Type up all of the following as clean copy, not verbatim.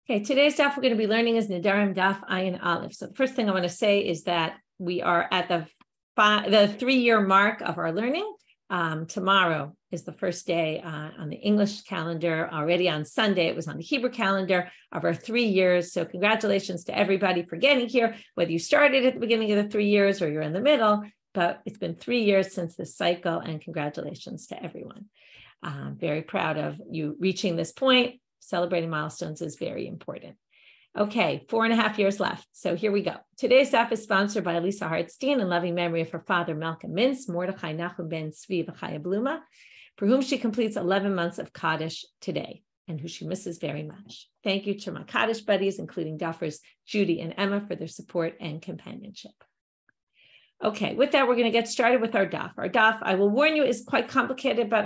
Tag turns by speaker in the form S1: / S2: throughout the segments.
S1: Okay, today's daf we're going to be learning is Nedarim Daf Ayin Aleph. So the first thing I want to say is that we are at the 3-year mark of our learning. Tomorrow is the first day on the English calendar. Already on Sunday, it was on the Hebrew calendar of our 3 years. So congratulations to everybody for getting here, whether you started at the beginning of the 3 years or you're in the middle, but it's been 3 years since this cycle, and congratulations to everyone. I'm very proud of you reaching this point. Celebrating milestones is very important. Okay, 4.5 years left. So here we go. Today's daf is sponsored by Lisa Hartstein in loving memory of her father, Malcolm Mintz, Mordechai Nachum ben Tzvi V'Chaya Bluma, for whom she completes 11 months of Kaddish today, and who she misses very much. Thank you to my Kaddish buddies, including Duffers Judy and Emma, for their support and companionship. Okay, with that, we're going to get started with our daf. Our daf, I will warn you, is quite complicated, but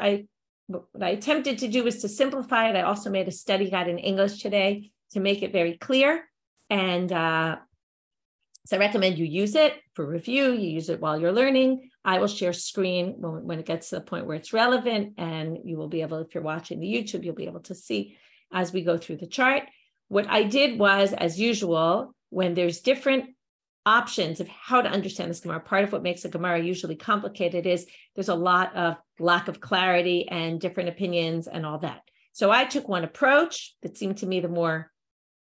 S1: what I attempted to do was to simplify it. I also made a study guide in English today to make it very clear. And so I recommend you use it for review. You use it while you're learning. I will share screen when it gets to the point where it's relevant. And you will be able, if you're watching the YouTube, you'll be able to see as we go through the chart. What I did was, as usual, when there's different options of how to understand this Gemara. Part of what makes a Gemara usually complicated is there's a lot of lack of clarity and different opinions and all that. So I took one approach that seemed to me the more,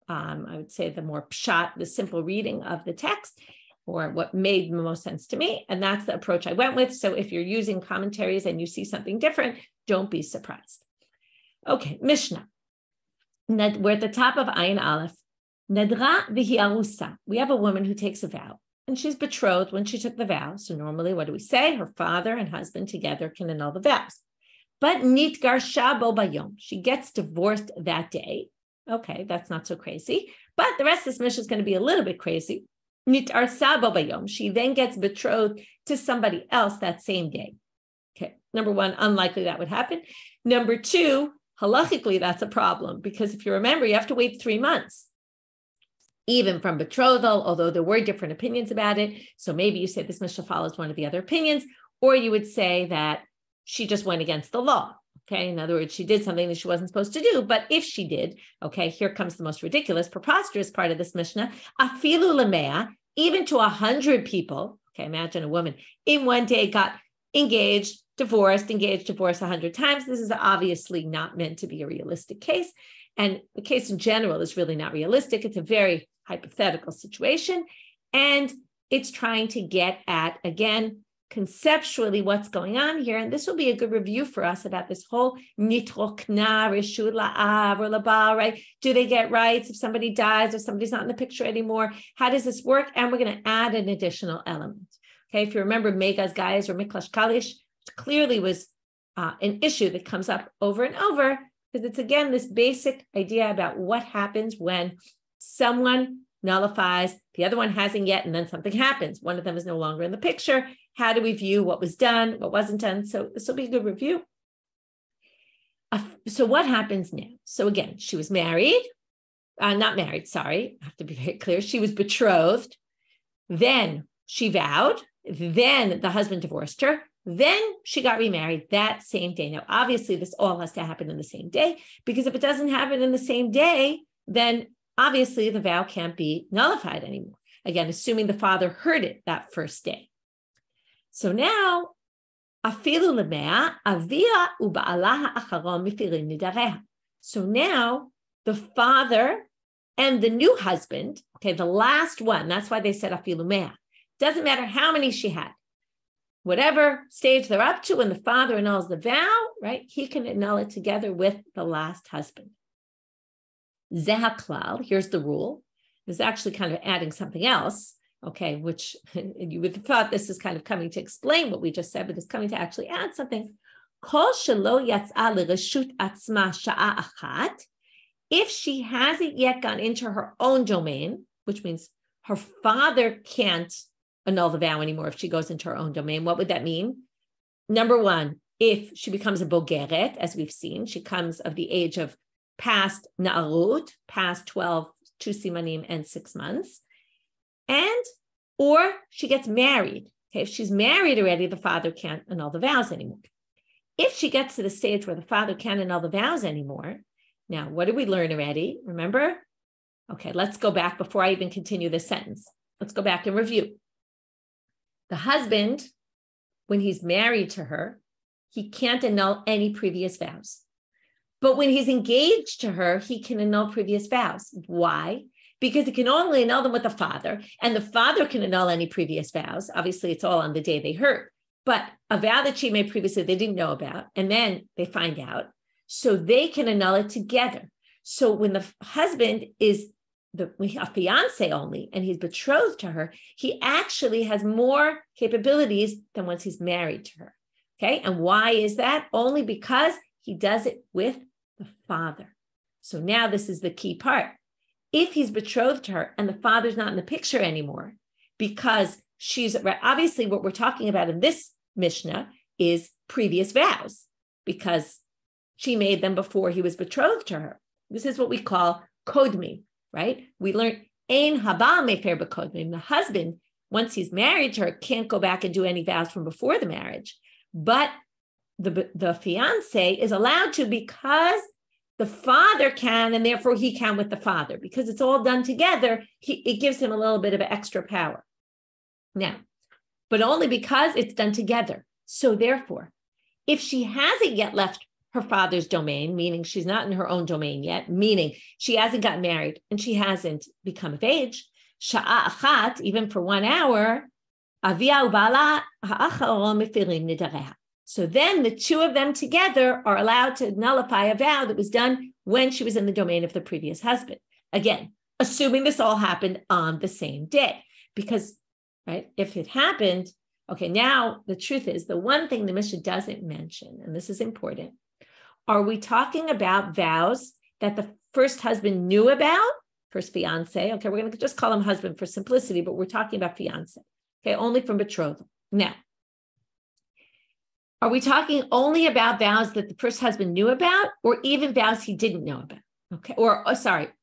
S1: I would say the more pshat, the simple reading of the text, or what made the most sense to me. And that's the approach I went with. So if you're using commentaries and you see something different, don't be surprised. Okay, Mishnah. We're at the top of Ayin Aleph. Nadra v'hi arusa. We have a woman who takes a vow, and she's betrothed when she took the vow. So normally, what do we say? Her father and husband together can annul the vows. But nitgarsha bo bayom. She gets divorced that day. Okay, that's not so crazy. But the rest of this mission is going to be a little bit crazy. Nitarsa bo bayom. She then gets betrothed to somebody else that same day. Okay, number one, unlikely that would happen. Number two, halachically, that's a problem, because if you remember, you have to wait 3 months. Even from betrothal, although there were different opinions about it. So maybe you say this Mishnah follows one of the other opinions, or you would say that she just went against the law. Okay, in other words, she did something that she wasn't supposed to do. But if she did, okay, here comes the most ridiculous, preposterous part of this Mishnah. Afilu lemea, even to 100 people. Okay, imagine a woman in one day got engaged, divorced 100 times. This is obviously not meant to be a realistic case. And the case in general is really not realistic. It's a very hypothetical situation. And it's trying to get at, again, conceptually what's going on here. And this will be a good review for us about this whole nitrokna, reshut la'av, or labal, right? Do they get rights if somebody dies or somebody's not in the picture anymore? How does this work? And we're going to add an additional element. Okay, if you remember Megas Gaiz or Miklash Kalish, which clearly was an issue that comes up over and over, because it's, again, this basic idea about what happens when someone nullifies, the other one hasn't yet, and then something happens. One of them is no longer in the picture. How do we view what was done, what wasn't done? So this will be a good review. So what happens now? So again, she was married, not married, sorry, I have to be very clear. She was betrothed. Then she vowed. Then the husband divorced her. Then she got remarried that same day. Now, obviously, this all has to happen in the same day, because if it doesn't happen in the same day, then obviously the vow can't be nullified anymore. Again, assuming the father heard it that first day. So now, afilu lemea avia uba'alaha acharon mifirin nidareha. So now the father and the new husband, okay, the last one, that's why they said afilu mea. Doesn't matter how many she had. Whatever stage they're up to, when the father annuls the vow, right, he can annul it together with the last husband. Zehaklal, here's the rule. This is actually kind of adding something else, okay, which you would have thought this is kind of coming to explain what we just said, but it's coming to actually add something. Kol shelo yatz'a l'reshut atzma sha'a achat. If she hasn't yet gone into her own domain, which means her father can't annul the vow anymore if she goes into her own domain. What would that mean? Number one, if she becomes a bogeret, as we've seen, she comes of the age of past na'arut, past 12, 2 simanim and 6 months, or she gets married. Okay, if she's married already, the father can't annul the vows anymore. If she gets to the stage where the father can't annul the vows anymore, now what did we learn already? Remember, Okay, let's go back before I even continue this sentence. Let's go back and review. The husband, when he's married to her, he can't annul any previous vows. But when he's engaged to her, he can annul previous vows. Why? Because he can only annul them with the father, and the father can annul any previous vows. Obviously, it's all on the day they heard. But a vow that she made previously they didn't know about, and then they find out, so they can annul it together. So when the husband is a fiancé only, and he's betrothed to her, he actually has more capabilities than once he's married to her. Okay, and why is that? Only because he does it with the father. So now this is the key part. If he's betrothed to her and the father's not in the picture anymore, because she's obviously what we're talking about in this Mishnah is previous vows, because she made them before he was betrothed to her. This is what we call kodmi, right? We learned ein haba mefer b'kodmi. The husband, once he's married to her, can't go back and do any vows from before the marriage, but the fiancé is allowed to, because the father can, and therefore he can with the father, because it's all done together. It gives him a little bit of extra power. Now, but only because it's done together. So therefore, if she hasn't yet left her father's domain, meaning she's not in her own domain yet, meaning she hasn't gotten married and she hasn't become of age, sha'a achat, even for 1 hour, avia ubala ha'acharon mefirim nedareha. So then the two of them together are allowed to nullify a vow that was done when she was in the domain of the previous husband. Again, assuming this all happened on the same day. Because, right, if it happened, okay, now the truth is, the one thing the Mishnah doesn't mention, and this is important, are we talking about vows that the first husband knew about, first fiancé? Okay, we're going to just call him husband for simplicity, but we're talking about fiancé, okay, only from betrothal. Now, are we talking only about vows that the first husband knew about, or even vows he didn't know about? Okay,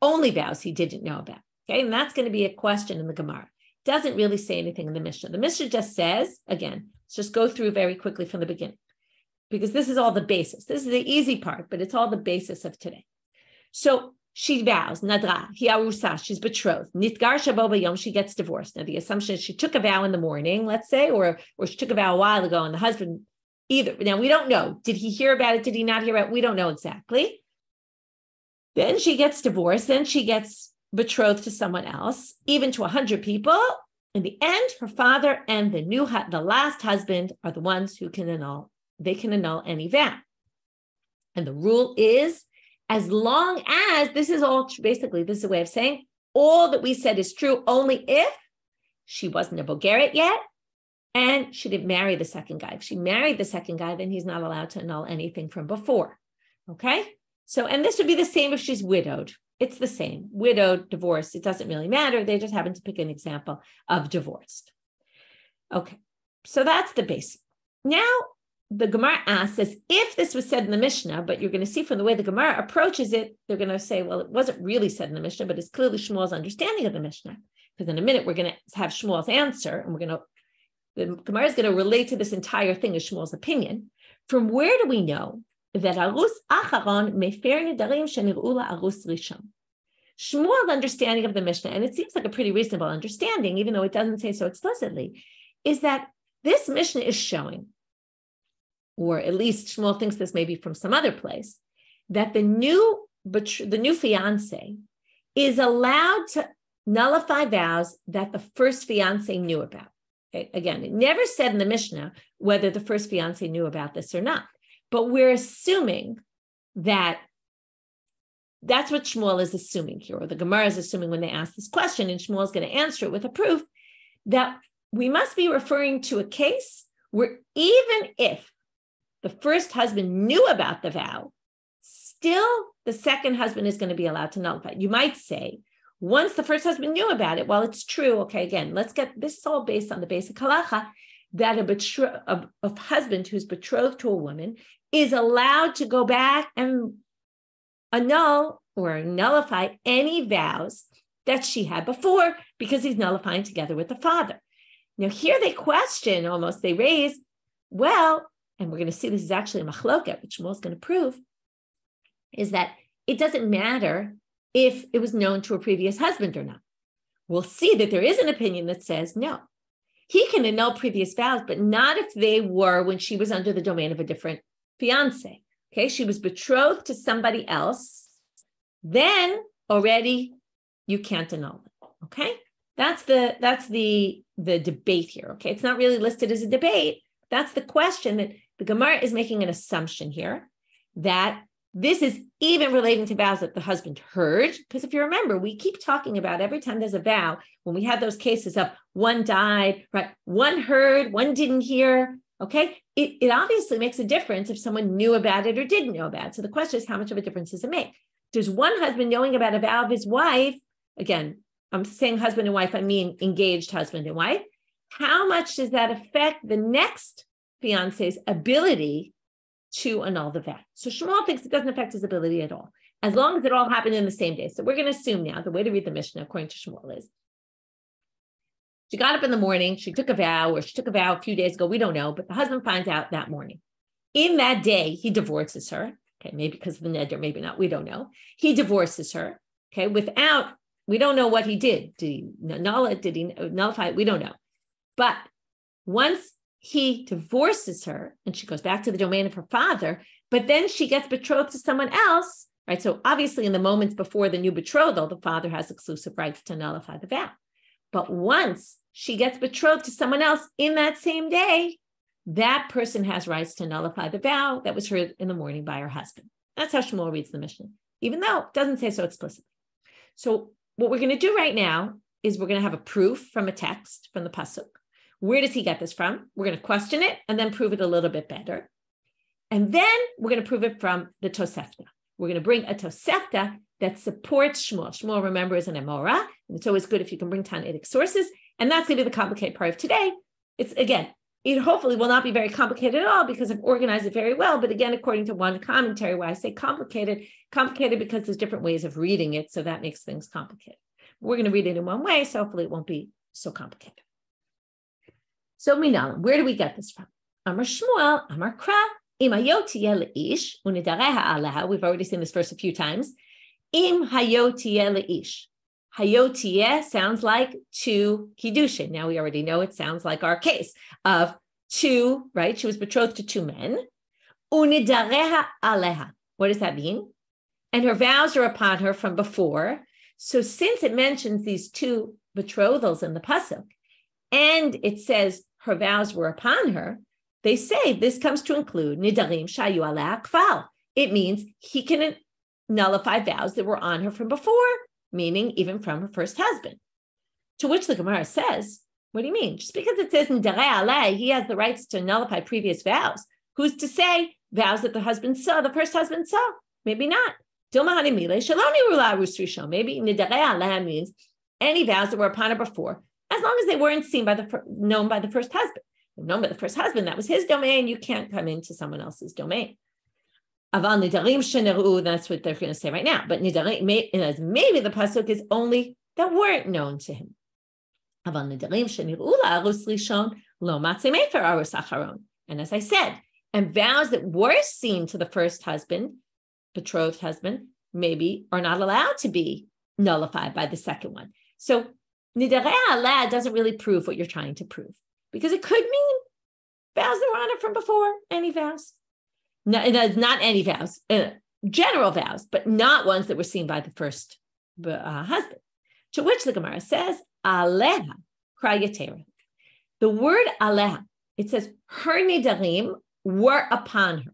S1: only vows he didn't know about. Okay, and that's going to be a question in the Gemara. It doesn't really say anything in the Mishnah. The Mishnah just says, again, let's just go through very quickly from the beginning, because this is all the basis. This is the easy part, but it's all the basis of today. So she vows, nadra, hi arusa, she's betrothed. Nitgar shabo bayom, she gets divorced. Now the assumption is she took a vow in the morning, let's say, or she took a vow a while ago, and the husband either. Now, we don't know. Did he hear about it? Did he not hear about it? We don't know exactly. Then she gets divorced. Then she gets betrothed to someone else, even to 100 people. In the end, her father and the last husband are the ones who can annul. They can annul any vow. And the rule is, as long as this is all, basically, this is a way of saying all that we said is true only if she wasn't a Bogeret yet, and she didn't marry the second guy. If she married the second guy, then he's not allowed to annul anything from before. Okay? So, and this would be the same if she's widowed. It's the same. Widowed, divorced, it doesn't really matter. They just happen to pick an example of divorced. Okay. So that's the basic. Now, the Gemara asks us, if this was said in the Mishnah, but you're going to see from the way the Gemara approaches it, they're going to say, well, it wasn't really said in the Mishnah, but it's clearly Shmuel's understanding of the Mishnah. Because in a minute, we're going to have Shmuel's answer, and the Gemara is going to relate to this entire thing as Shmuel's opinion. From where do we know that arus acharon mefer nedarim shenir'u la'arus rishon? Shmuel's understanding of the Mishnah, and it seems like a pretty reasonable understanding, even though it doesn't say so explicitly, is that this Mishnah is showing, or at least Shmuel thinks this may be from some other place, that the new fiancé is allowed to nullify vows that the first fiancé knew about. Okay? Again, it never said in the Mishnah whether the first fiancé knew about this or not, but we're assuming that that's what Shmuel is assuming here, or the Gemara is assuming when they ask this question, and Shmuel is going to answer it with a proof that we must be referring to a case where even if the first husband knew about the vow, still the second husband is going to be allowed to nullify. You might say, once the first husband knew about it, well, it's true. Okay, again, this is all based on the basic halacha that a husband who's betrothed to a woman is allowed to go back and annul or nullify any vows that she had before, because he's nullifying together with the father. Now here they question, almost they raise, well, and we're going to see this is actually a machloket, which Shmuel's going to prove, is that it doesn't matter if it was known to a previous husband or not. We'll see that there is an opinion that says no. He can annul previous vows, but not if they were when she was under the domain of a different fiancé. Okay, she was betrothed to somebody else, then already you can't annul it. Okay, that's the debate here. Okay, it's not really listed as a debate. That's the question that the Gemara is making an assumption here that this is even relating to vows that the husband heard. Because if you remember, we keep talking about every time there's a vow, when we had those cases of one died, right? One heard, one didn't hear. Okay, it obviously makes a difference if someone knew about it or didn't know about it. So the question is, how much of a difference does it make? There's one husband knowing about a vow of his wife. Again, I'm saying husband and wife, I mean engaged husband and wife. How much does that affect the next fiance's ability to annul the vow? So Shmuel thinks it doesn't affect his ability at all, as long as it all happened in the same day. So we're going to assume now, the way to read the Mishnah, according to Shmuel, is she got up in the morning, she took a vow, or she took a vow a few days ago, we don't know, but the husband finds out that morning. In that day, he divorces her. Okay, maybe because of the neder, maybe not, we don't know. He divorces her, okay, we don't know what he did. Did he annul it? Did he nullify it? We don't know. But once he divorces her and she goes back to the domain of her father, but then she gets betrothed to someone else, right? So obviously in the moments before the new betrothal, the father has exclusive rights to nullify the vow. But once she gets betrothed to someone else in that same day, that person has rights to nullify the vow that was heard in the morning by her husband. That's how Shmuel reads the Mishnah, even though it doesn't say so explicitly. So what we're going to do right now is we're going to have a proof from a text from the pasuk. Where does he get this from? We're going to question it and then prove it a little bit better. And then we're going to prove it from the Tosefta. We're going to bring a Tosefta that supports Shmuel. Shmuel, remember, is an Amora, and it's always good if you can bring Tanaitic sources. And that's going to be the complicated part of today. It's, again, it hopefully will not be very complicated at all because I've organized it very well. But again, according to one commentary, why I say complicated because there's different ways of reading it. So that makes things complicated. We're going to read it in one way, so hopefully it won't be so complicated. So Minalim, where do we get this from? Amar Shmuel, Amar Kra, Im hayotiyeh leish, unidareha aleha. We've already seen this verse a few times. Im hayotiyeh leish. Hayotiyeh sounds like to kiddushin. Now we already know it sounds like our case of two, right? She was betrothed to two men. Unidareha aleha. What does that mean? And her vows are upon her from before. So since it mentions these two betrothals in the pasuk, and it says her vows were upon her, they say this comes to include Nedarim shayu aleh kval. It means he can nullify vows that were on her from before, meaning even from her first husband. To which the Gemara says, what do you mean? Just because it says Nedarei aleh, he has the rights to nullify previous vows. Who's to say vows that the first husband saw? Maybe not. Maybe Nedarei aleh means any vows that were upon her before, as long as they weren't known by the first husband. If known by the first husband, that was his domain. You can't come into someone else's domain. Aval Nedarim sheneru, that's what they're going to say right now. But Nedarim, maybe the pasuk is only that weren't known to him. Aval Nedarim sheneru la'arus rishon lo matzei mefer arus acharon. And as I said, and vows that were seen to the first husband, betrothed husband, maybe are not allowed to be nullified by the second one. So Nedarei aleh doesn't really prove what you're trying to prove, because it could mean vows that were on it from before, any vows. No, it is not any vows, general vows, but not ones that were seen by the first husband. To which the Gemara says, aleha krayatera. The word aleha, it says her nedarim were upon her.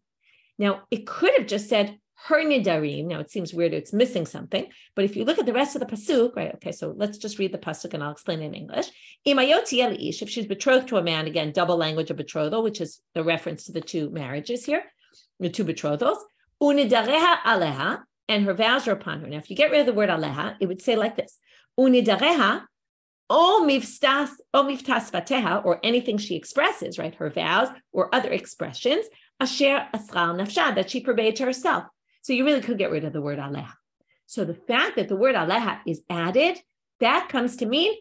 S1: Now, it could have just said her nedarim. Now, it seems weird, it's missing something. But if you look at the rest of the pasuk, right? Okay, so let's just read the pasuk and I'll explain it in English. If she's betrothed to a man, again, double language of betrothal, which is the reference to the two marriages here, the two betrothals. Unidareha aleha, and her vows are upon her. Now, if you get rid of the word aleha, it would say like this: Unidareha o miftas vateha, or anything she expresses, right? Her vows or other expressions, asher asral nafsha, that she forbade to herself. So you really could get rid of the word aleha. So the fact that the word aleha is added, that comes to mean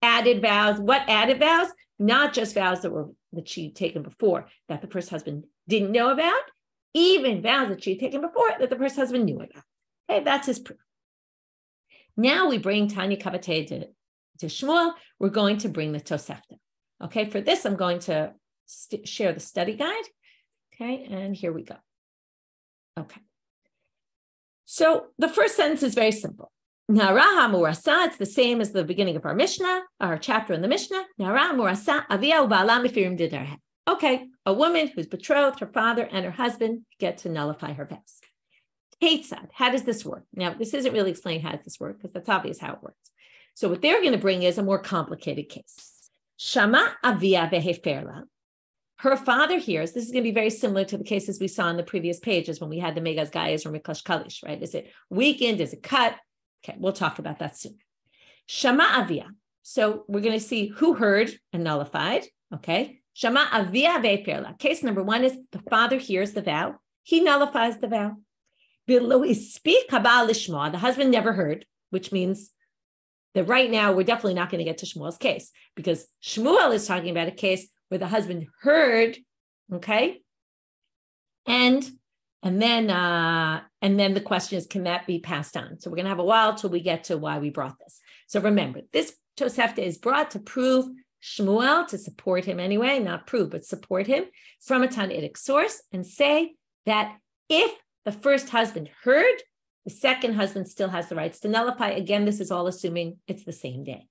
S1: added vows. What added vows? Not just vows that she'd taken before that the first husband didn't know about, even vows that she'd taken before that the first husband knew about. Okay, that's his proof. Now we bring Tanya Kabatei to Shmuel. We're going to bring the Tosefta. Okay, for this, I'm going to share the study guide. Okay, and here we go. Okay. So the first sentence is very simple. Nara murasa, it's the same as the beginning of our Mishnah, our chapter in the Mishnah. Nara murasa, avia ubala mifirim didarha. Okay, a woman who's betrothed, her father and her husband get to nullify her vows. Ketzad, how does this work? Now, this isn't really explaining how does this work, because that's obvious how it works. So what they're going to bring is a more complicated case. Shama avia veheferla. Her father hears, this is going to be very similar to the cases we saw in the previous pages when we had the Megas Gaias or Miklash Kalish, right? Is it weakened? Is it cut? Okay, we'll talk about that soon. Shama avia. So we're going to see who heard and nullified. Okay. Shama avia ve'perla. Case number one is the father hears the vow. He nullifies the vow. The husband never heard, which means that right now we're definitely not going to get to Shmuel's case, because Shmuel is talking about a case where the husband heard, okay, and then the question is, can that be passed on? So we're going to have a while till we get to why we brought this. So remember, this Tosefta is brought to prove Shmuel, to support him anyway, not prove, but support him from a Tannaitic source, and say that if the first husband heard, the second husband still has the rights to nullify. Again, this is all assuming it's the same day.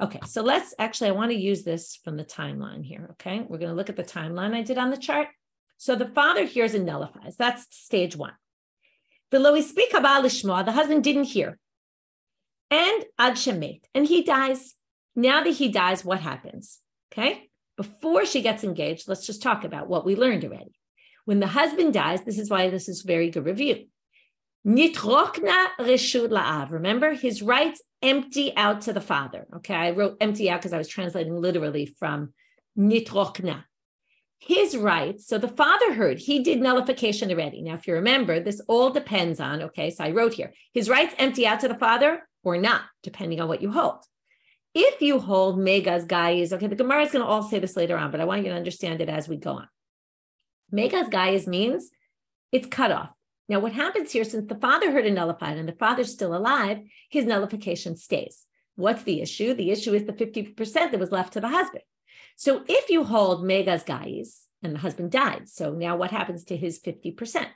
S1: Okay, so I want to use this from the timeline here, okay? We're going to look at the timeline I did on the chart. So the father hears and nullifies. That's stage one. The husband didn't hear. And ad shemet, and he dies. Now that he dies, what happens? Okay, before she gets engaged, let's just talk about what we learned already. When the husband dies, this is why this is very good review. Nitrokna reshut la'av. Remember, his rights empty out to the father. Okay, I wrote empty out because I was translating literally from nitrokna. His rights, so the father heard, he did nullification already. Now, if you remember, this all depends on, okay, so I wrote here, his rights empty out to the father or not, depending on what you hold. If you hold megas gaias, okay, the Gemara is going to all say this later on, but I want you to understand it as we go on. Megas gaias means it's cut off. Now, what happens here, since the father heard and nullified and the father's still alive, his nullification stays. What's the issue? The issue is the 50% that was left to the husband. So if you hold megas gaias and the husband died, so now what happens to his 50%?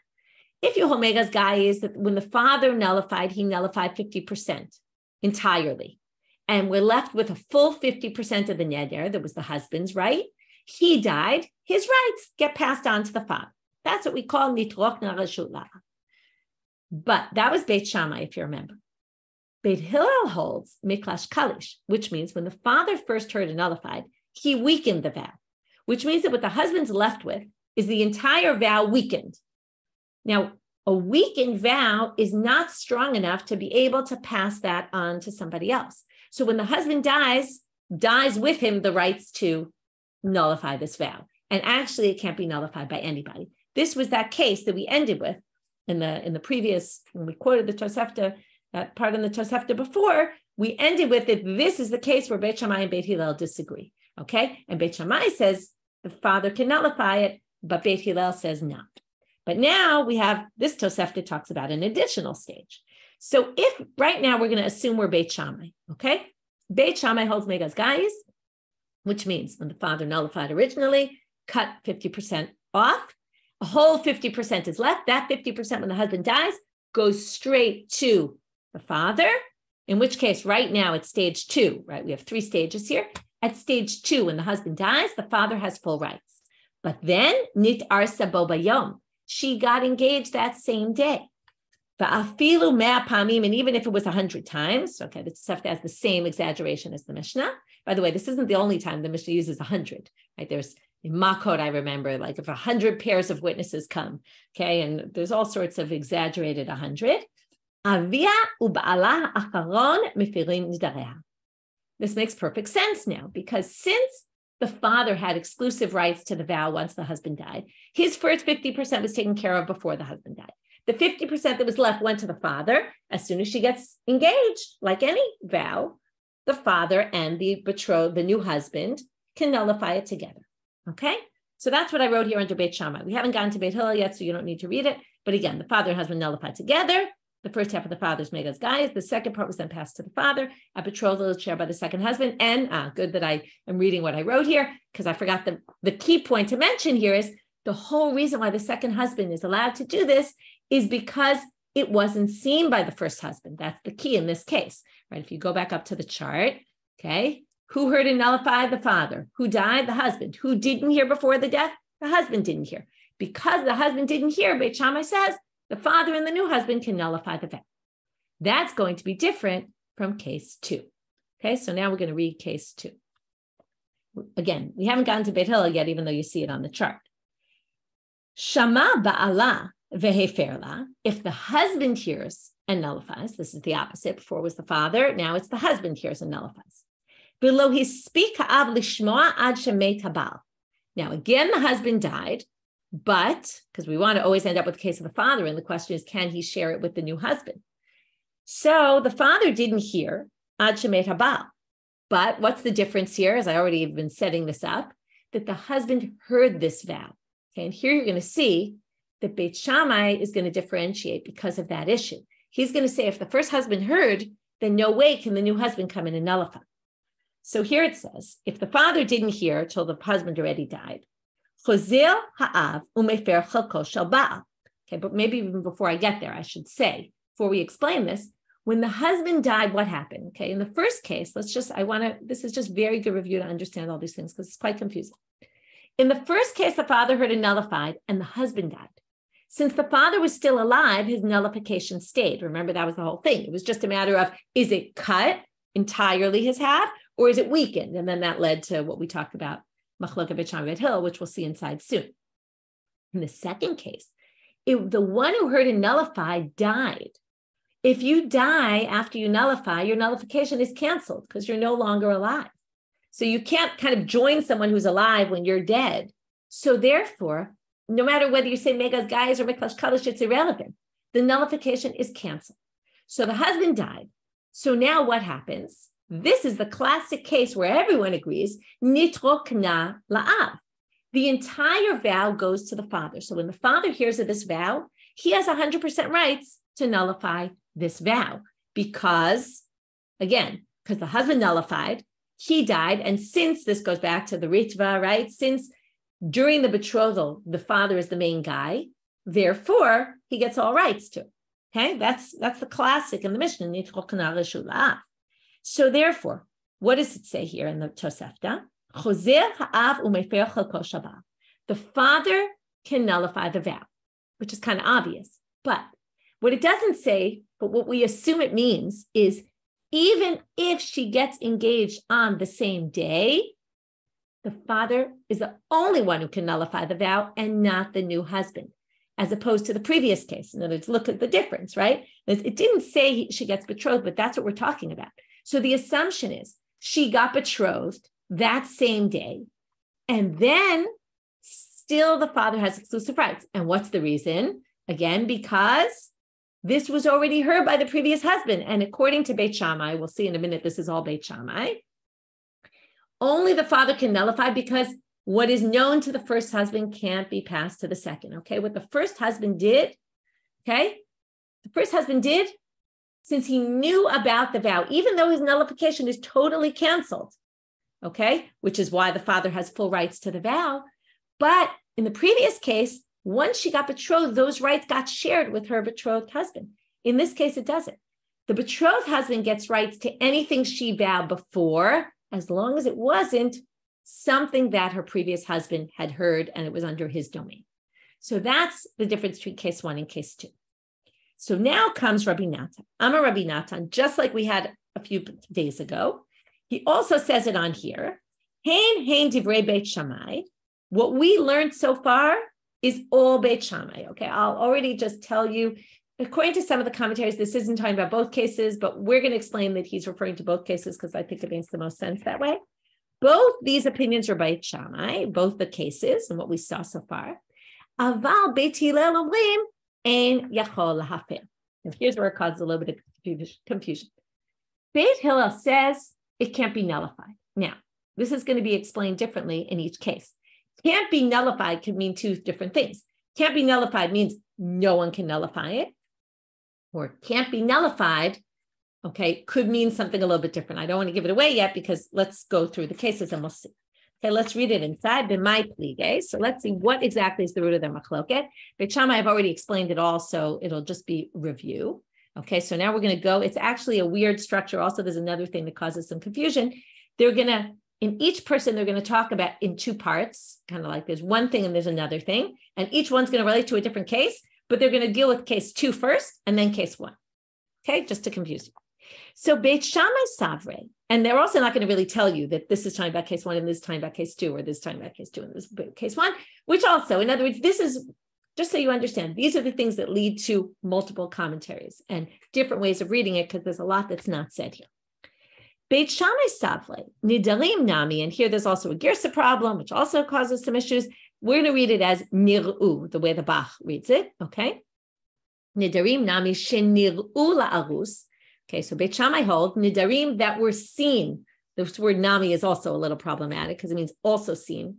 S1: If you hold megas gaias, that when the father nullified, he nullified 50% entirely. And we're left with a full 50% of the neder, that was the husband's right. He died, his rights get passed on to the father. That's what we call nitrokna reshut la'av. But that was Beit Shammai, if you remember. Beit Hillel holds miklash kalish, which means when the father first heard and nullified, he weakened the vow, which means that what the husband's left with is the entire vow weakened. Now, a weakened vow is not strong enough to be able to pass that on to somebody else. So when the husband dies with him the rights to nullify this vow. And actually, it can't be nullified by anybody. This was that case that we ended with in the previous, when we quoted the Tosefta, that part in the Tosefta before, we ended with that this is the case where Beit Shammai and Beit Hillel disagree, okay? And Beit Shammai says the father can nullify it, but Beit Hillel says not. But now we have, this Tosefta talks about an additional stage. So if right now we're going to assume we're Beit Shammai, okay? Beit Shammai holds megas gaias, which means when the father nullified originally, cut 50% off, a whole 50% is left. That 50% when the husband dies goes straight to the father, in which case right now it's stage two, right? We have 3 stages here. At stage 2, when the husband dies, the father has full rights. But then, nit arsa bo bayom, she got engaged that same day. Va'afilu mea pamim, and even if it was 100 times, okay, the Tosefta has the same exaggeration as the Mishnah. By the way, this isn't the only time the Mishnah uses 100, right? There's in Makot, I remember, like if 100 pairs of witnesses come, okay, and there's all sorts of exaggerated 100. Avia u'ba'ala acharon mifirim nidareha. This makes perfect sense now, because since the father had exclusive rights to the vow once the husband died, his first 50% was taken care of before the husband died. The 50% that was left went to the father. As soon as she gets engaged, like any vow, the father and the betrothed, the new husband, can nullify it together. Okay? So that's what I wrote here under Beit Shammai. We haven't gotten to Beit Hillel yet, so you don't need to read it. But again, the father and husband nullify together. The first half of the father's megas guys. The second part was then passed to the father. A betrothal is shared by the second husband. And good that I am reading what I wrote here, because I forgot the key point to mention here is the whole reason why the second husband is allowed to do this is because it wasn't seen by the first husband. That's the key in this case, right? If you go back up to the chart, okay, who heard and nullified? The father. Who died? The husband. Who didn't hear before the death? The husband didn't hear. Because the husband didn't hear, Beit Shammai says, the father and the new husband can nullify the vow. That's going to be different from case 2. Okay, so now we're going to read case 2. Again, we haven't gotten to Beit Hillel yet, even though you see it on the chart. Shama ba'ala veheferla, if the husband hears and nullifies, this is the opposite. Before was the father, now it's the husband hears and nullifies. Below his speak ha'av lishmoa ad shemet habal. Now again, the husband died, but because we want to always end up with the case of the father, and the question is, can he share it with the new husband? So the father didn't hear ad shemet habal, but what's the difference here? As I already have been setting this up, that the husband heard this vow. Okay, and here you're going to see that Beit Shammai is going to differentiate because of that issue. He's going to say if the first husband heard, then no way can the new husband come in and nullify. So here it says, if the father didn't hear till the husband already died, chozer ha'av umefer chalko shel ba'al. Okay, but maybe even before I get there, I should say, before we explain this, when the husband died, what happened? Okay, in the first case, this is just very good review to understand all these things because it's quite confusing. In the first case, the father heard and nullified, and the husband died. Since the father was still alive, his nullification stayed. Remember, that was the whole thing. It was just a matter of, is it cut entirely his half, or is it weakened? And then that led to what we talked about, Machlokes Beit Shammai Beit Hillel, which we'll see inside soon. In the second case, the one who heard and nullified died. If you die after you nullify, your nullification is canceled because you're no longer alive. So you can't kind of join someone who's alive when you're dead. So therefore, no matter whether you say Megas Gaius or Miklash Kaddish, it's irrelevant. The nullification is canceled. So the husband died. So now what happens? This is the classic case where everyone agrees, nitrokna la'av. The entire vow goes to the father. So when the father hears of this vow, he has 100% rights to nullify this vow because the husband nullified, he died, and since this goes back to the ritva, right? Since during the betrothal, the father is the main guy, therefore, he gets all rights to it. Okay, that's the classic in the Mishnah. So therefore, what does it say here in the Tosefta? The father can nullify the vow, which is kind of obvious. But what it doesn't say, but what we assume it means is even if she gets engaged on the same day, the father is the only one who can nullify the vow and not the new husband, as opposed to the previous case. In other words, look at the difference, right? It didn't say she gets betrothed, but that's what we're talking about. So the assumption is she got betrothed that same day, and then still the father has exclusive rights. And what's the reason? Again, because this was already heard by the previous husband. And according to Beit Shammai, we'll see in a minute, this is all Beit Shammai, only the father can nullify because what is known to the first husband can't be passed to the second. Okay, what the first husband did, since he knew about the vow, even though his nullification is totally canceled, okay, which is why the father has full rights to the vow. But in the previous case, once she got betrothed, those rights got shared with her betrothed husband. In this case, it doesn't. The betrothed husband gets rights to anything she vowed before, as long as it wasn't something that her previous husband had heard and it was under his domain. So that's the difference between case 1 and case 2. So now comes Rabbi Natan. Amar Rabbi Natan, just like we had a few days ago. He also says it on here. Hein divrei Beit Shammai. What we learned so far is all Beit Shammai. Okay, I'll already just tell you, according to some of the commentaries, this isn't talking about both cases, but we're going to explain that he's referring to both cases because I think it makes the most sense that way. Both these opinions are Beit Shammai, both the cases and what we saw so far. Aval Beit Hillel omrim ein yachol lahafer. And here's where it causes a little bit of confusion. Beit Hillel says it can't be nullified. Now, this is going to be explained differently in each case. Can't be nullified can mean two different things. Can't be nullified means no one can nullify it. or can't be nullified, okay, could mean something a little bit different. I don't want to give it away yet because let's go through the cases and we'll see. Okay, let's read it inside. B'mai plige. So let's see what exactly is the root of their machloket. Beit Shammai, I've already explained it all, so it'll just be review. Okay, so now we're going to go. It's actually a weird structure. Also, there's another thing that causes some confusion. They're going to, in each person, they're going to talk about in two parts, kind of like there's one thing and there's another thing, and each one's going to relate to a different case, but they're going to deal with case 2 first and then case 1. Okay, just to confuse you. So Beit Shammai Savre, and they're also not going to really tell you that this is talking about case 1 and this is talking about case 2, or this is talking about case 2 and this is case 1, which also, in other words, this is, just so you understand, these are the things that lead to multiple commentaries and different ways of reading it, because there's a lot that's not said here. Beit Shammai Savre, Nedarim Nami, and here there's also a Girsa problem, which also causes some issues. We're going to read it as Nir'u, the way the Bach reads it, okay? Nedarim Nami Shenir'u la'arus. Okay, so Beit Shammai holds Nedarim that were seen. This word Nami is also a little problematic because it means also seen,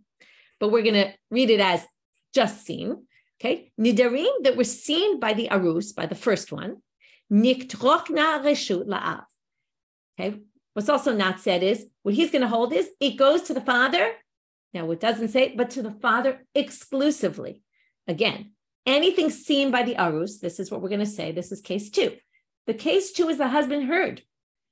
S1: but we're going to read it as just seen. Okay, Nedarim that were seen by the Arus, by the first one, Niktrokna Reshut La'av. Okay, what's also not said is, what he's going to hold is, it goes to the father. Now, it doesn't say, but to the father exclusively. Again, anything seen by the Arus, this is what we're going to say, this is case 2. The case 2 is the husband heard.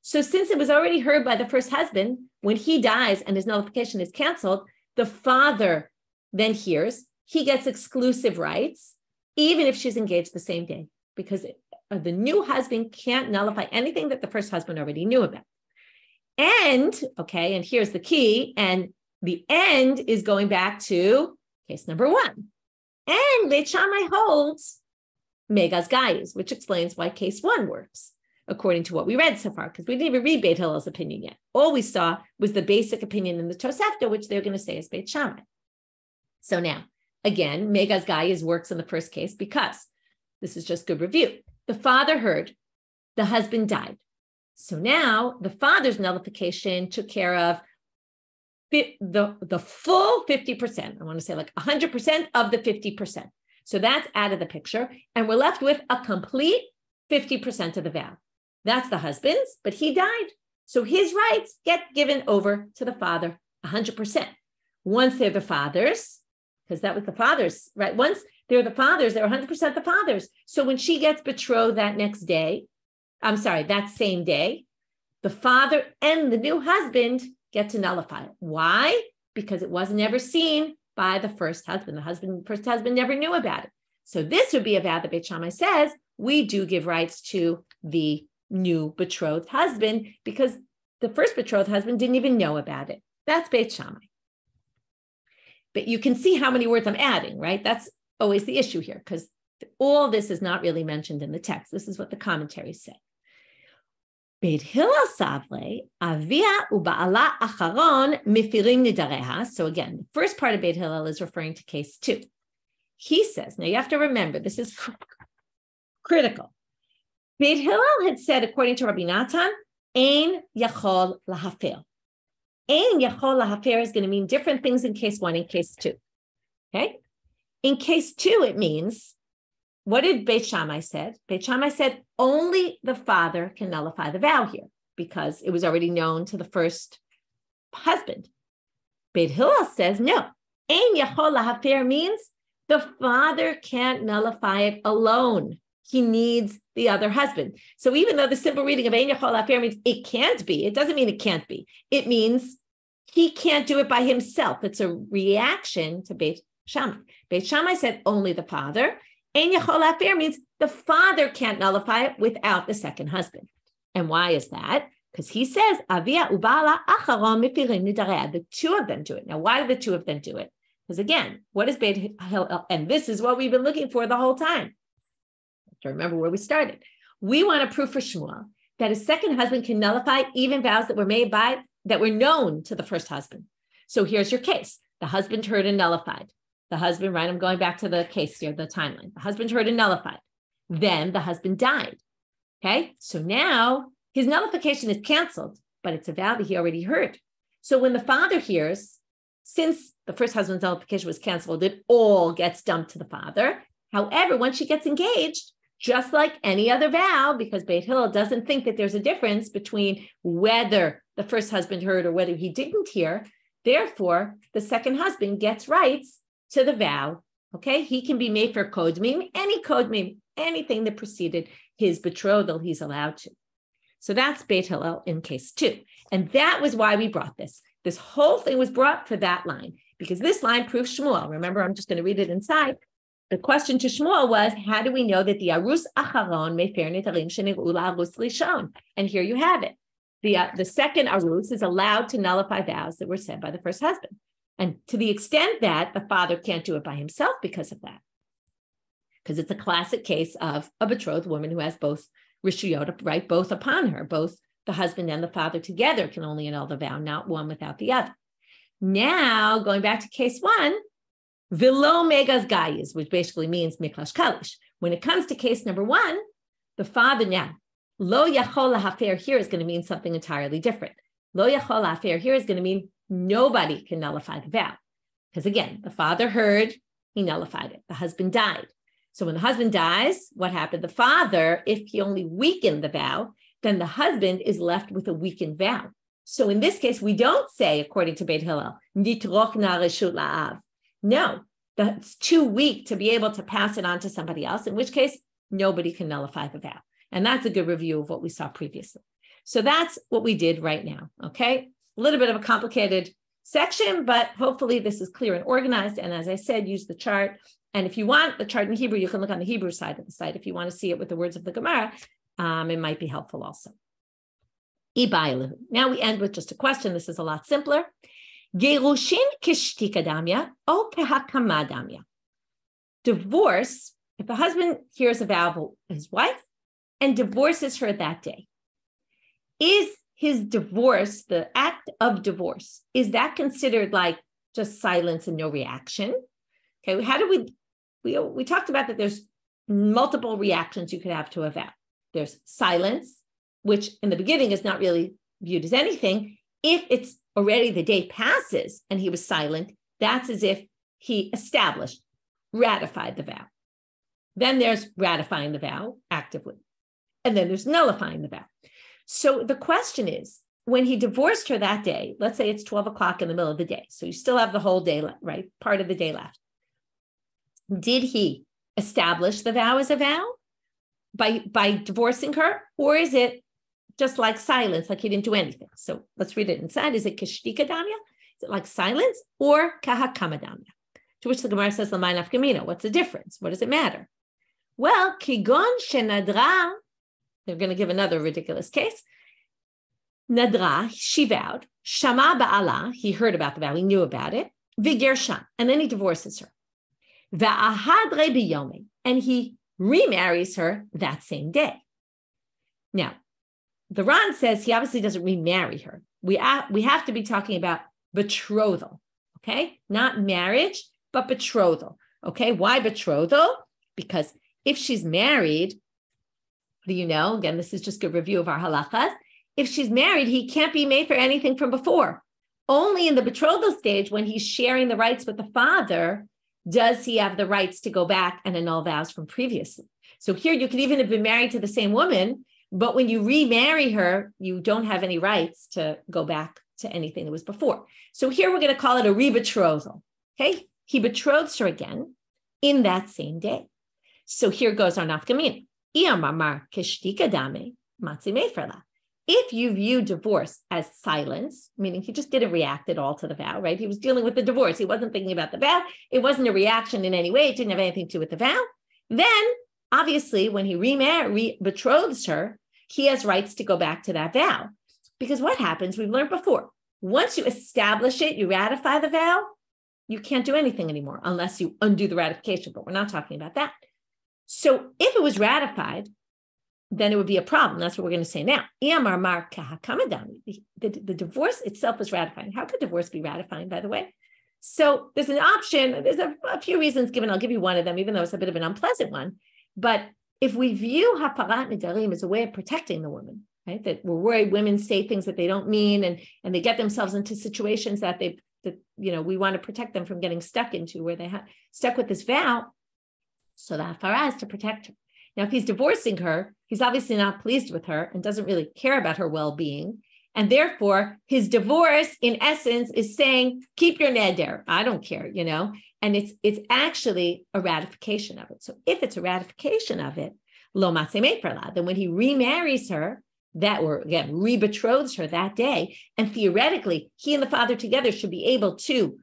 S1: So since it was already heard by the first husband, when he dies and his nullification is canceled, the father then hears, he gets exclusive rights, even if she's engaged the same day, because the new husband can't nullify anything that the first husband already knew about. And, okay, and here's the key, and the end is going back to case number 1. And Beit Shammai holds Megas Gaius, which explains why case 1 works, according to what we read so far, because we didn't even read Beit Hillel's opinion yet. All we saw was the basic opinion in the Tosefta, which they're going to say is Beit Shammai. So now, again, Megas Gaius works in the first case because this is just good review. The father heard, the husband died. So now the father's nullification took care of the full 50%. I want to say like 100% of the 50%. So that's out of the picture. And we're left with a complete 50% of the vow. That's the husband's, but he died. So his rights get given over to the father 100%. Once they're the father's, because that was the father's, right? Once they're the father's, they're 100% the father's. So when she gets betrothed that next day, that same day, the father and the new husband get to nullify it. Why? Because it wasn't ever seen by the first husband. The first husband never knew about it. So this would be a vow that Beit Shammai says, we do give rights to the new betrothed husband because the first betrothed husband didn't even know about it. That's Beit Shammai. But you can see how many words I'm adding, right? That's always the issue here because all this is not really mentioned in the text. This is what the commentaries say. Beit Hillel Savle, Avia u'Ba'ala Acharon Mifirim Nidareha. So again, the first part of Beit Hillel is referring to case 2. He says, now you have to remember, this is critical. Beit Hillel had said, according to Rabbi Natan, Ein Yachol Lahafer. Ein Yachol Lahafer is going to mean different things in case 1 and case 2. Okay? In case 2, it means, what did Beit Shammai said? Beit Shammai said only the father can nullify the vow here because it was already known to the first husband. Beit Hillel says no. Ein Yachol Lahafer means the father can't nullify it alone. He needs the other husband. So even though the simple reading of Ein Yachol Lahafer means it can't be, it doesn't mean it can't be. It means he can't do it by himself. It's a reaction to Beit Shammai. Beit Shammai said only the father. Ein Yachol Lahafer means the father can't nullify it without the second husband. And why is that? Because he says, Avia u'Ba'ala Acharon Mifirim Nidareha. The two of them do it. Now, why do the two of them do it? Because again, what is Beit Hillel? And this is what we've been looking for the whole time. To remember where we started. We want to prove for Shmuel that a second husband can nullify even vows that were made that were known to the first husband. So here's your case. The husband heard and nullified. The husband, right? I'm going back to the case here, the timeline. The husband heard and nullified. Then the husband died. Okay. So now his nullification is canceled, but it's a vow that he already heard. So when the father hears, since the first husband's nullification was canceled, it all gets dumped to the father. However, once she gets engaged, just like any other vow, because Beit Hillel doesn't think that there's a difference between whether the first husband heard or whether he didn't hear. Therefore, the second husband gets rights to the vow. Okay, he can be made for kodmim, any kodmim, anything that preceded his betrothal, he's allowed to. So that's Beit Hillel in case 2. And that was why we brought this. This whole thing was brought for that line, because this line proves Shmuel. Remember, I'm just going to read it inside. The question to Shmuel was, how do we know that the arus acharon mefer nedarim shenig'u la'arus rishon? And here you have it. The second arus is allowed to nullify vows that were said by the first husband. And to the extent that the father can't do it by himself because of that, because it's a classic case of a betrothed woman who has both rishuyot, right, both upon her, both the husband and the father together can only annul the vow, not one without the other. Now, going back to case 1, vilo megas gayis, which basically means miklash kalish. When it comes to case number 1, the father now, lo yachol lahafer here is going to mean something entirely different. Lo yachol lahafer here is going to mean nobody can nullify the vow. Because again, the father heard, he nullified it. The husband died. So when the husband dies, what happened? The father, if he only weakened the vow, then the husband is left with a weakened vow. So in this case, we don't say, according to Beit Hillel, nitrochna reshut la'av. No, that's too weak to be able to pass it on to somebody else, in which case, nobody can nullify the vow. And that's a good review of what we saw previously. So that's what we did right now, okay? A little bit of a complicated section, but hopefully this is clear and organized. And as I said, use the chart. And if you want the chart in Hebrew, you can look on the Hebrew side of the site. If you want to see it with the words of the Gemara, it might be helpful also. Now we end with just a question. This is a lot simpler. Gerushin kishtika damya o kehakama damya. Divorce, if the husband hears a vow of his wife and divorces her that day, is his divorce, the act of divorce, is that considered like just silence and no reaction? Okay, how do we talked about that there's multiple reactions you could have to a vow. There's silence, which in the beginning is not really viewed as anything. If it's already the day passes and he was silent, that's as if he established, ratified the vow. Then there's ratifying the vow actively. And then there's nullifying the vow. So the question is, when he divorced her that day, let's say it's 12 o'clock in the middle of the day, so you still have the whole day left, right? Part of the day left. Did he establish the vow as a vow by divorcing her? Or is it just like silence, like he didn't do anything? So let's read it inside. Is it kishtika damya? Is it like silence or kahakama damya? To which the Gemara says, L'may nafka. What's the difference? What does it matter? Well, kigon shenadra, they're going to give another ridiculous case. Nadra, she vowed. Shama ba'ala, he heard about the vow, he knew about it. Vigersha, and then he divorces her. Va'ahadre biyomi, and he remarries her that same day. Now, the Ran says he obviously doesn't remarry her. We have to be talking about betrothal, okay? Not marriage, but betrothal, okay? Why betrothal? Because if she's married, what do you know? Again, this is just a review of our halachas. If she's married, he can't be made for anything from before. Only in the betrothal stage, when he's sharing the rights with the father, does he have the rights to go back and annul vows from previously. So here you could even have been married to the same woman, but when you remarry her, you don't have any rights to go back to anything that was before. So here we're going to call it a rebetrothal. Okay, he betroths her again in that same day. So here goes our nafkamina. If you view divorce as silence, meaning he just didn't react at all to the vow, right? He was dealing with the divorce. He wasn't thinking about the vow. It wasn't a reaction in any way. It didn't have anything to do with the vow. Then, obviously, when he betroths her, he has rights to go back to that vow. Because what happens, we've learned before, once you establish it, you ratify the vow, you can't do anything anymore unless you undo the ratification, but we're not talking about that. So if it was ratified, then it would be a problem. That's what we're going to say now. The divorce itself is ratifying. How could divorce be ratifying, by the way? So there's an option. There's a few reasons given. I'll give you one of them, even though it's a bit of an unpleasant one. But if we view haparat nedarim as a way of protecting the woman, right? That we're worried women say things that they don't mean, and they get themselves into situations that we want to protect them from getting stuck into, where they have stuck with this vow. So the hafara is to protect her. Now, if he's divorcing her, he's obviously not pleased with her and doesn't really care about her well-being. And therefore, his divorce, in essence, is saying, keep your neder. I don't care, and it's actually a ratification of it. So if it's a ratification of it, lo maseh perla, then when he remarries her, re-betroths her that day, and theoretically, he and the father together should be able to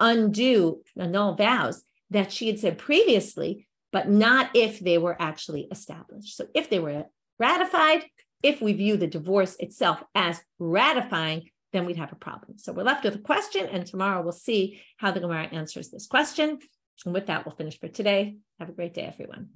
S1: undo annul vows that she had said previously, but not if they were actually established. So if they were ratified, if we view the divorce itself as ratifying, then we'd have a problem. So we're left with a question, and tomorrow we'll see how the Gemara answers this question. And with that, we'll finish for today. Have a great day, everyone.